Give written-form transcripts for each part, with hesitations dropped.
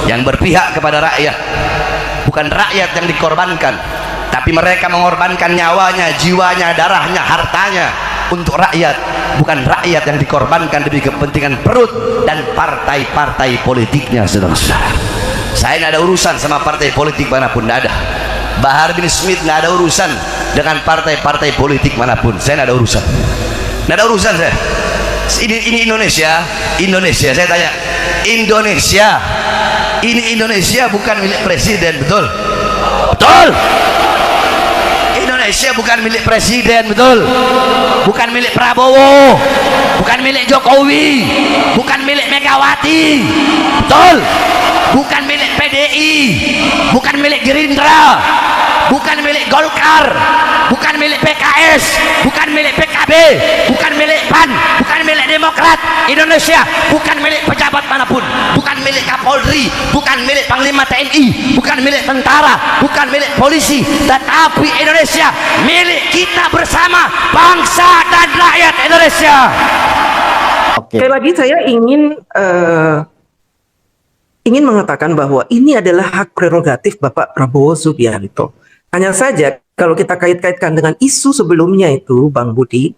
yang berpihak kepada rakyat. Bukan rakyat yang dikorbankan, tapi mereka mengorbankan nyawanya, jiwanya, darahnya, hartanya untuk rakyat. Bukan rakyat yang dikorbankan demi kepentingan perut dan partai-partai politiknya. Saudara-saudara, saya tidak ada urusan sama partai politik manapun, tidak ada. Bahar bin Smith tidak ada urusan dengan partai-partai politik manapun. Saya tidak ada urusan, tidak ada urusan saya. Ini Indonesia, saya tanya, Indonesia bukan milik presiden, betul? Betul. Indonesia bukan milik presiden, betul? Bukan milik Prabowo, bukan milik Jokowi, bukan milik Megawati, betul? Bukan milik PDI, bukan milik Gerindra, bukan milik Golkar, bukan milik PKS, bukan milik PKB, bukan milik PAN, bukan milik Demokrat. Indonesia bukan milik pejabat manapun, bukan milik Kapolri, bukan milik Panglima TNI, bukan milik tentara, bukan milik polisi, tetapi Indonesia milik kita bersama, bangsa dan rakyat Indonesia. Sekali lagi saya ingin mengatakan bahwa ini adalah hak prerogatif Bapak Prabowo Subianto. Hanya saja kalau kita kait-kaitkan dengan isu sebelumnya itu, Bang Budi,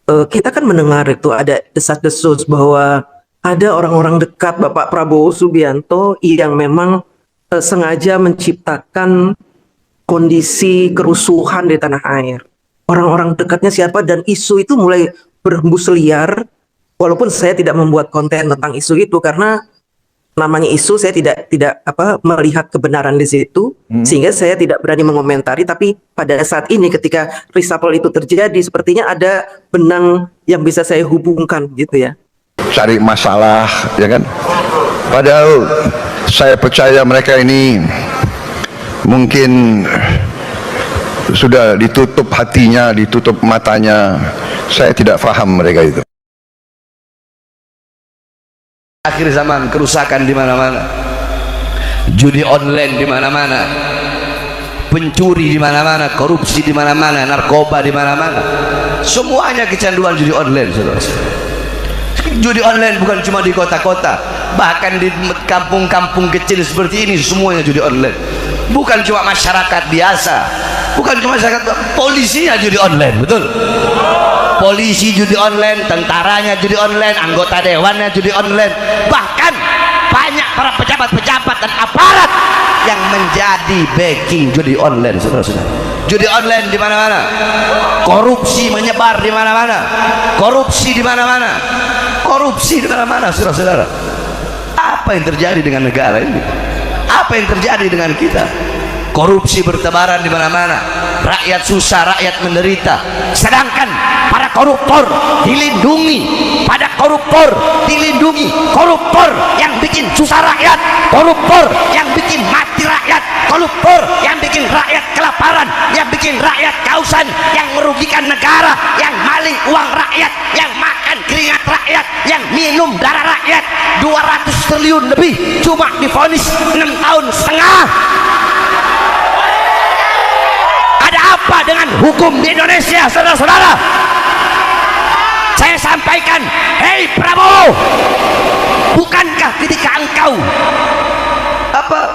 kita kan mendengar itu ada desas-desus bahwa ada orang-orang dekat Bapak Prabowo Subianto yang memang sengaja menciptakan kondisi kerusuhan di tanah air. Orang-orang dekatnya siapa, dan isu itu mulai berhembus liar. Walaupun saya tidak membuat konten tentang isu itu karena namanya isu, saya tidak melihat kebenaran di situ, sehingga saya tidak berani mengomentari. Tapi pada saat ini ketika reshuffle itu terjadi, sepertinya ada benang yang bisa saya hubungkan gitu ya. Cari masalah, ya kan? Padahal saya percaya mereka ini mungkin sudah ditutup hatinya, ditutup matanya. Saya tidak paham mereka itu. Akhir zaman, kerusakan di mana-mana, judi online di mana-mana, pencuri di mana-mana, korupsi di mana-mana, narkoba di mana-mana, semuanya kecanduan judi online, saudara. Judi online bukan cuma di kota-kota, bahkan di kampung-kampung kecil seperti ini semuanya judi online. Bukan cuma masyarakat biasa, bukan cuma masyarakat, polisinya judi online, betul? Polisi judi online, tentaranya judi online, anggota dewannya judi online, bahkan banyak para pejabat-pejabat dan aparat yang menjadi backing judi online, saudara-saudara. Judi online di mana-mana, korupsi menyebar di mana-mana, korupsi di mana-mana, korupsi di mana-mana, saudara-saudara. Apa yang terjadi dengan negara ini? Apa yang terjadi dengan kita? Korupsi bertebaran di mana-mana, rakyat susah, rakyat menderita, sedangkan para koruptor dilindungi, pada koruptor dilindungi, koruptor yang bikin susah rakyat, koruptor yang bikin mati rakyat, koruptor yang bikin rakyat kelaparan, yang bikin rakyat kehausan, yang merugikan negara, yang maling uang rakyat, yang makan keringat rakyat, yang minum darah rakyat. 200 triliun lebih cuma divonis 6 tahun setengah. Ada apa dengan hukum di Indonesia, saudara-saudara? Saya sampaikan, hei Prabowo, bukankah ketika engkau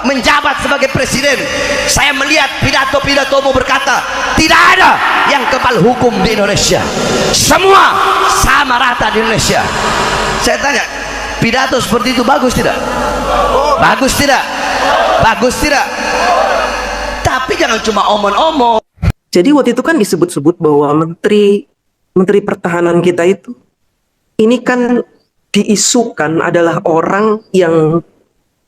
menjabat sebagai presiden, saya melihat pidato-pidatomu berkata tidak ada yang kebal hukum di Indonesia, semua sama rata di Indonesia. Saya tanya, pidato seperti itu bagus tidak? Bagus tidak? Bagus tidak? Tapi jangan cuma omong-omong. Jadi waktu itu kan disebut-sebut bahwa Menteri Pertahanan kita itu ini kan diisukan adalah orang yang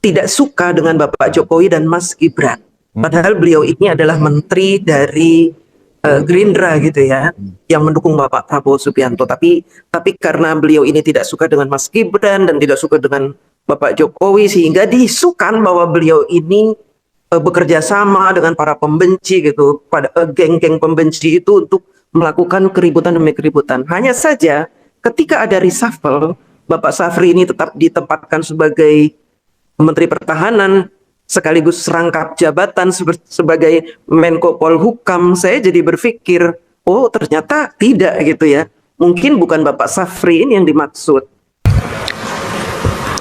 tidak suka dengan Bapak Jokowi dan Mas Gibran. Padahal beliau ini adalah menteri dari Gerindra gitu ya, yang mendukung Bapak Prabowo Subianto. Tapi karena beliau ini tidak suka dengan Mas Gibran dan tidak suka dengan Bapak Jokowi, sehingga diisukan bahwa beliau ini bekerja sama dengan para pembenci gitu, pada geng-geng pembenci itu untuk melakukan keributan demi keributan. Hanya saja ketika ada reshuffle, Bapak Safri ini tetap ditempatkan sebagai Menteri Pertahanan sekaligus serangkap jabatan sebagai Menko Polhukam. Saya jadi berpikir, oh ternyata tidak gitu ya. Mungkin bukan Bapak Safri ini yang dimaksud.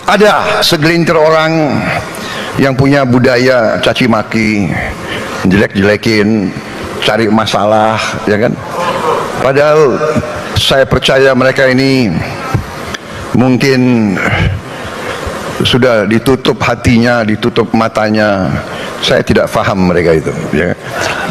Ada segelintir orang yang punya budaya caci maki, jelek-jelekin, cari masalah, ya kan? Padahal saya percaya mereka ini mungkin sudah ditutup hatinya, ditutup matanya. Saya tidak paham mereka itu, ya.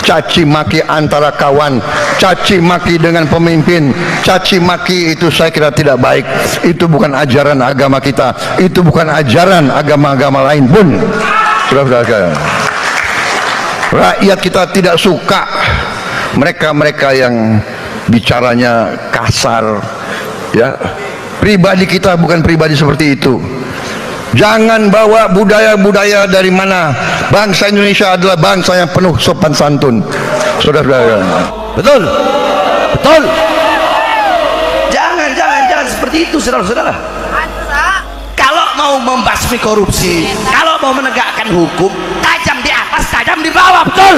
Caci maki antara kawan, caci maki dengan pemimpin, caci maki itu saya kira tidak baik. Itu bukan ajaran agama kita, itu bukan ajaran agama-agama lain pun. Saudara-saudara, rakyat kita tidak suka mereka-mereka yang bicaranya kasar, ya. Pribadi kita bukan pribadi seperti itu. Jangan bawa budaya-budaya dari mana. Bangsa Indonesia adalah bangsa yang penuh sopan santun. Saudara-saudara. Betul, betul. Jangan seperti itu, saudara-saudara. Kalau mau membasmi korupsi, kalau mau menegakkan hukum, tajam di atas, tajam di bawah, betul.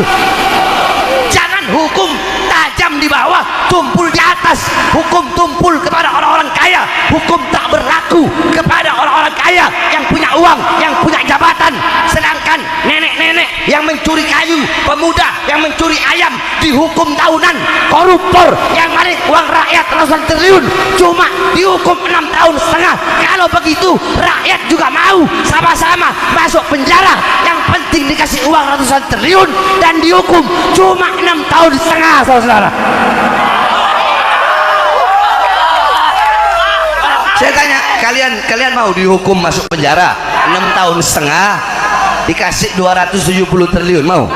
Jangan hukum tajam di bawah, tumpul di atas. Hukum tumpul kepada orang-orang kaya, hukum tak berlaku kepada orang-orang kaya yang punya uang, yang punya jabatan. Sedangkan nenek-nenek yang mencuri kayu, pemuda yang mencuri ayam dihukum tahunan. Koruptor yang narik uang rakyat ratusan triliun cuma dihukum 6 tahun setengah. Kalau begitu rakyat juga mau sama-sama masuk penjara. Yang penting dikasih uang ratusan triliun dan dihukum cuma 6 tahun setengah, saudara-saudara. Saya tanya, kalian mau dihukum masuk penjara 6 tahun setengah dikasih 270 triliun, mau?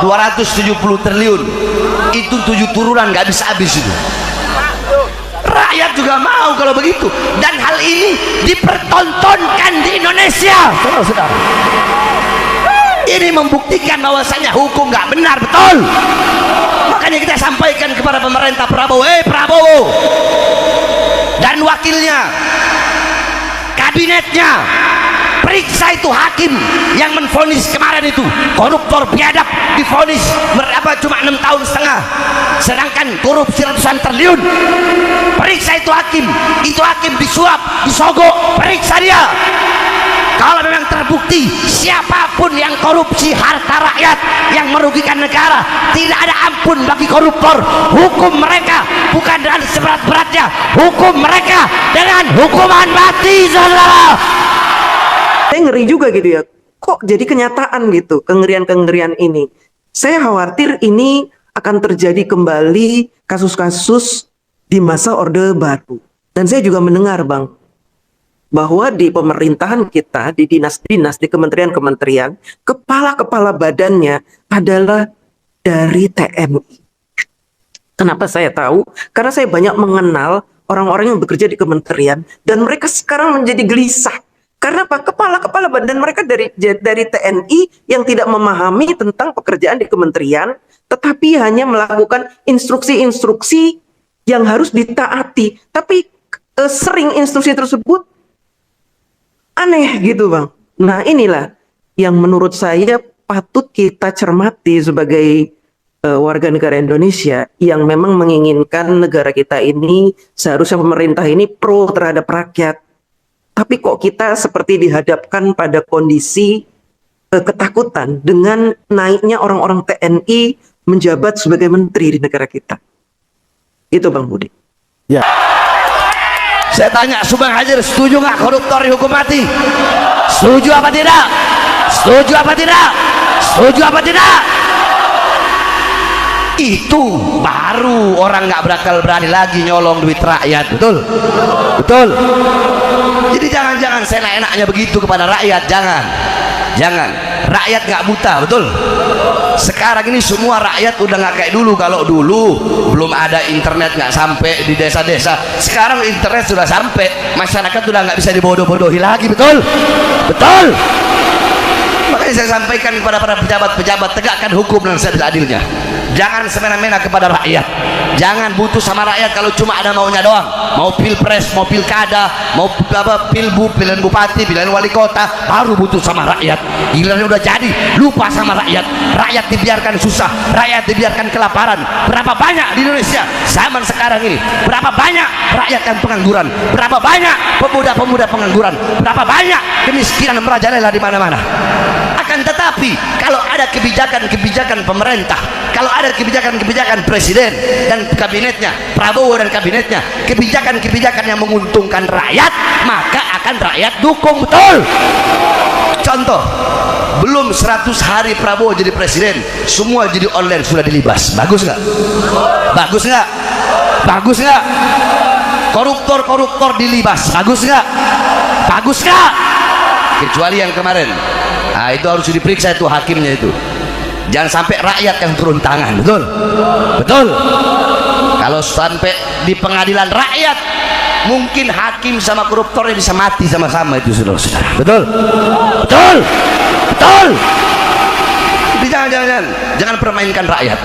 270 triliun itu 7 turunan, gak bisa habis itu. Rakyat juga mau kalau begitu, dan hal ini dipertontonkan di Indonesia, saudara-saudara. Ini membuktikan bahwasanya hukum gak benar, betul. Makanya kita sampaikan kepada pemerintah Prabowo, Prabowo dan wakilnya, kabinetnya, periksa itu hakim yang menvonis kemarin itu koruptor biadab, divonis cuma 6 tahun setengah, sedangkan korupsi ratusan triliun. Periksa itu hakim disuap, disogok, periksa dia. Kalau memang terbukti siapapun yang korupsi harta rakyat yang merugikan negara, tidak ada ampun bagi koruptor. Hukum mereka bukan dengan seberat-beratnya, hukum mereka dengan hukuman mati, saudara. Saya ngeri juga gitu ya, kok jadi kenyataan gitu kengerian-kengerian ini. Saya khawatir ini akan terjadi kembali kasus-kasus di masa Orde Baru. Dan saya juga mendengar, Bang, bahwa di pemerintahan kita, di dinas-dinas, di kementerian-kementerian, kepala-kepala badannya adalah dari TNI. Kenapa saya tahu? Karena saya banyak mengenal orang-orang yang bekerja di kementerian, dan mereka sekarang menjadi gelisah. Karena apa? Kepala-kepala badan mereka dari TNI yang tidak memahami tentang pekerjaan di kementerian, tetapi hanya melakukan instruksi-instruksi yang harus ditaati. Tapi sering instruksi tersebut aneh gitu, Bang. Nah, inilah yang menurut saya patut kita cermati sebagai warga negara Indonesia yang memang menginginkan negara kita ini, seharusnya pemerintah ini pro terhadap rakyat. Tapi kok kita seperti dihadapkan pada kondisi ketakutan dengan naiknya orang-orang TNI menjabat sebagai menteri di negara kita. Itu, Bang Budi. Ya. Saya tanya, Subang Hajar setuju nggak koruptor dihukum mati? Setuju apa tidak? Setuju apa tidak? Setuju apa tidak? Itu baru orang nggak bakal berani lagi nyolong duit rakyat, betul? Betul. Jadi jangan seenak-enaknya begitu kepada rakyat, jangan. Rakyat nggak buta, betul? Sekarang ini semua rakyat udah nggak kayak dulu. Kalau dulu belum ada internet, nggak sampai di desa-desa. Sekarang internet sudah sampai, masyarakat sudah nggak bisa dibodoh-bodohi lagi, betul? Betul. Makanya saya sampaikan kepada para pejabat-pejabat, tegakkan hukum dengan seadil-adilnya. Jangan semena-mena kepada rakyat. Jangan butuh sama rakyat kalau cuma ada maunya doang. Mau pilpres, mau pilkada, mau apa, pilbu, pilihan bupati, pilihan wali kota, baru butuh sama rakyat. Giliran udah jadi, lupa sama rakyat. Rakyat dibiarkan susah, rakyat dibiarkan kelaparan. Berapa banyak di Indonesia zaman sekarang ini? Berapa banyak rakyat yang pengangguran? Berapa banyak pemuda-pemuda pengangguran? Berapa banyak kemiskinan merajalela di mana-mana? Akan tetapi kalau ada kebijakan-kebijakan pemerintah, kalau ada kebijakan-kebijakan presiden dan kabinetnya, Prabowo dan kabinetnya, kebijakan-kebijakan yang menguntungkan rakyat, maka akan rakyat dukung, betul. Contoh, belum 100 hari Prabowo jadi presiden, semua jadi online sudah dilibas. Bagus nggak? Bagus nggak? Bagus nggak? Koruptor-koruptor dilibas. Bagus nggak? Bagus nggak? Kecuali yang kemarin. Nah, itu harus diperiksa itu hakimnya itu. Jangan sampai rakyat yang turun tangan, betul? Betul. Kalau sampai di pengadilan rakyat, mungkin hakim sama koruptornya bisa mati sama-sama itu, saudara-saudara. Betul? Betul? Betul? Jadi jangan permainkan rakyat.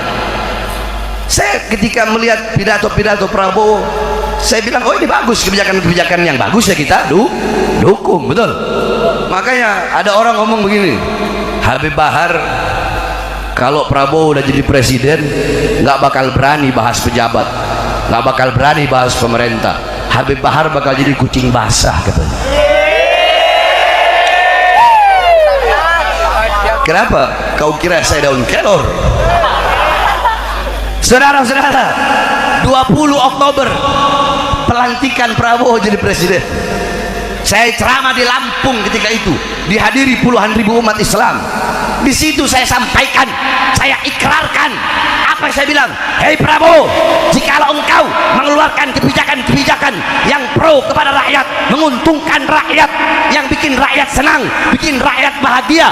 Saya ketika melihat pidato-pidato Prabowo, saya bilang, oh ini bagus, kebijakan-kebijakan yang bagus ya kita dukung, betul. Makanya ada orang ngomong begini, Habib Bahar kalau Prabowo udah jadi presiden nggak bakal berani bahas pejabat, nggak bakal berani bahas pemerintah. Habib Bahar bakal jadi kucing basah katanya. Kenapa? Kau kira saya daun kelor? Saudara-saudara, 20 Oktober pelantikan Prabowo jadi presiden. Saya ceramah di Lampung ketika itu, dihadiri puluhan ribu umat Islam. Di situ saya sampaikan, saya ikrarkan apa yang saya bilang. Hei Prabowo, jikalau engkau mengeluarkan kebijakan-kebijakan yang pro kepada rakyat, menguntungkan rakyat, yang bikin rakyat senang, bikin rakyat bahagia,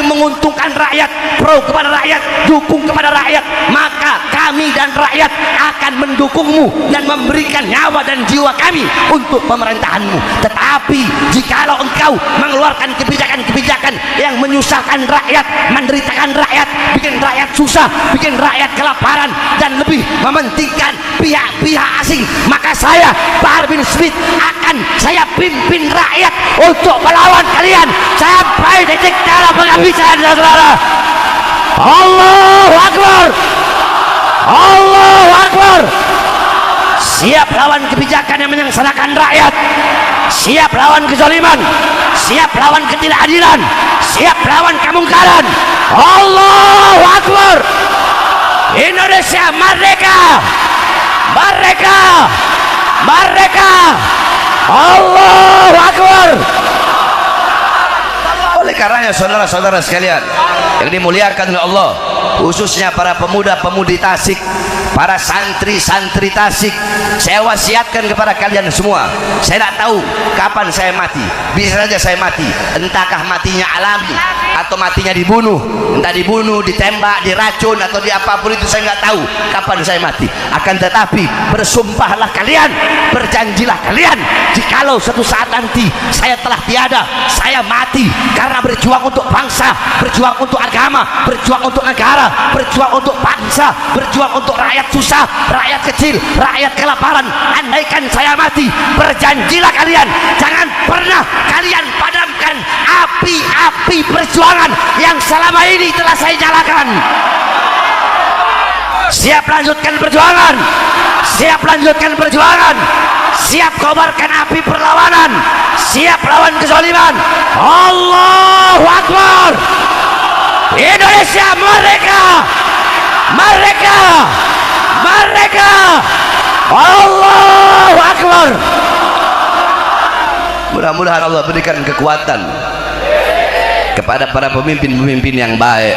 menguntungkan rakyat, pro kepada rakyat, dukung kepada rakyat, maka kami dan rakyat akan mendukungmu dan memberikan nyawa dan jiwa kami untuk pemerintahanmu. Tetapi jikalau engkau mengeluarkan kebijakan-kebijakan yang menyusahkan rakyat, menderitakan rakyat, bikin rakyat susah, bikin rakyat kelaparan, dan lebih mementingkan pihak-pihak asing, maka saya, Bahar bin Smith, akan saya pimpin rakyat untuk melawan kalian sampai titik darah penghabisan, saudara. Allahu Akbar, Allahu Akbar. Siap lawan kebijakan yang menyengsarakan rakyat, siap lawan kezaliman, siap lawan ketidakadilan, siap lawan kemungkaran. Allahu Akbar. Indonesia merdeka, merdeka, merdeka. Allahu Akbar. Oleh karenanya saudara-saudara sekalian yang dimuliakan oleh Allah, khususnya para pemuda-pemudi Tasik, para santri-santri Tasik, saya wasiatkan kepada kalian semua. Saya tidak tahu kapan saya mati, bisa saja saya mati, entahkah matinya alami atau matinya dibunuh, entah dibunuh, ditembak, diracun, atau di apapun itu, saya nggak tahu kapan saya mati. Akan tetapi bersumpahlah kalian, berjanjilah kalian, jikalau suatu saat nanti saya telah tiada, saya mati karena berjuang untuk bangsa, berjuang untuk agama, berjuang untuk negara, berjuang untuk bangsa, berjuang untuk rakyat susah, rakyat kecil, rakyat kelaparan. Andaikan saya mati, berjanjilah kalian, jangan pernah kalian padamkan api-api perjuangan yang selama ini telah saya nyalakan. Siap lanjutkan perjuangan, siap lanjutkan perjuangan, siap kobarkan api perlawanan, siap lawan kezaliman. Allahu Akbar. Indonesia merdeka, merdeka, merdeka. Allahu Akbar. Mudah-mudahan Allah berikan kekuatan kepada para pemimpin-pemimpin yang baik.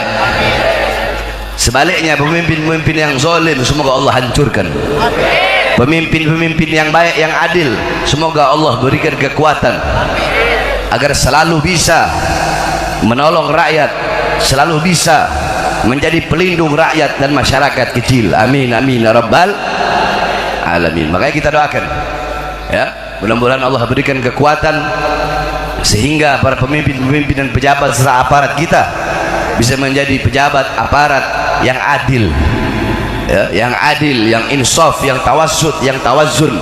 Sebaliknya pemimpin-pemimpin yang zalim, semoga Allah hancurkan. Pemimpin-pemimpin yang baik, yang adil, semoga Allah berikan kekuatan agar selalu bisa menolong rakyat, selalu bisa menjadi pelindung rakyat dan masyarakat kecil. Amin amin ya rabbal alamin. Makanya kita doakan ya, mudah-mudahan Allah berikan kekuatan sehingga para pemimpin-pemimpin dan pejabat serta aparat kita bisa menjadi pejabat aparat yang adil, ya, yang adil, yang insaf, yang tawassut, yang tawazun,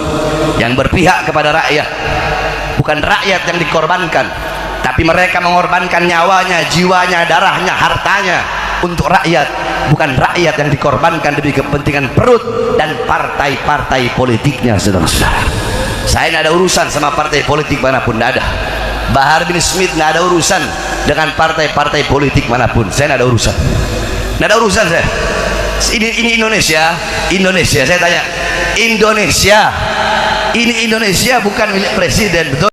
yang berpihak kepada rakyat. Bukan rakyat yang dikorbankan, tapi mereka mengorbankan nyawanya, jiwanya, darahnya, hartanya untuk rakyat. Bukan rakyat yang dikorbankan demi kepentingan perut dan partai-partai politiknya, saudara-saudara. Saya tidak ada urusan sama partai politik manapun, tidak ada. Bahar bin Smith tidak ada urusan dengan partai-partai politik manapun. Saya tidak ada urusan, tidak ada urusan saya. Ini Indonesia, saya tanya, Indonesia ini Indonesia bukan milik presiden, betul?